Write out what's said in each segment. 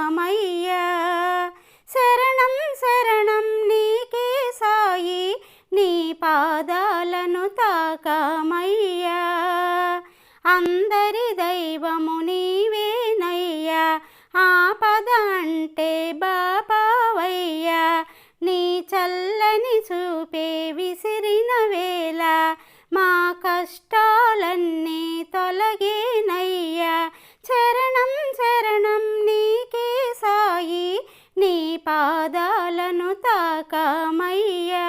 తాకామయ్యా. శరణం శరణం నీకే సాయి, నీ పాదాలను తాకామయ్యా. అందరి దైవము నీవేనయ్యా, ఆపద అంటే బాబావయ్యా. నీ చల్లని చూపే విసిరిన వేళ మా కష్టాలన్నీ తొలగేనయ్యా. చరణం శరణం నీకే సాయి, నీ పాదాలను తాకామయ్యా.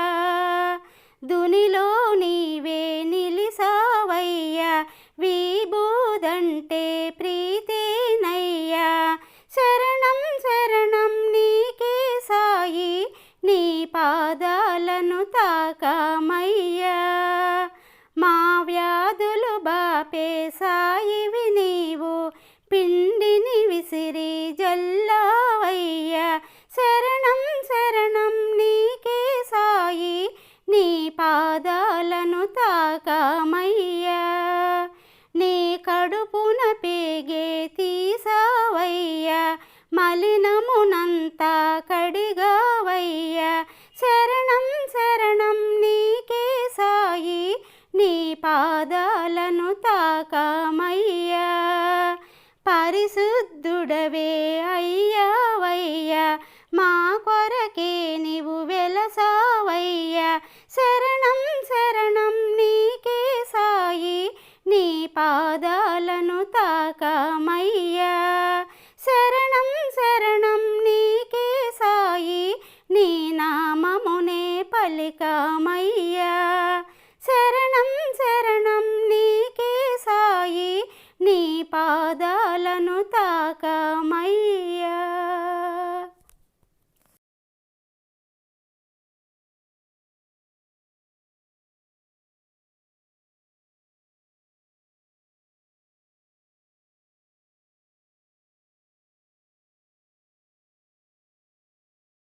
దునిలో నీవే నిలిసావయ్యా, విభూదంటే ప్రీతేనయ్యా. శరణం శరణం నీకే సాయి, నీ పాదాలను తాకామయ్యా. మా వ్యాధులు బాపే సాయివి నీవు, పిండిని విసిరి జల్లావయ్యా. శరణం శరణం నీకే సాయి, నీ పాదాలను తాకామయ్యా. నీ కడుపున పేగే తీసావయ్యా, మలినమునంతా కడిగావయ్యా. శరణం శరణం నీకే సాయి, నీ పాదాలను తాకామయ్యా. పరిశుద్ధుడవే అయ్యా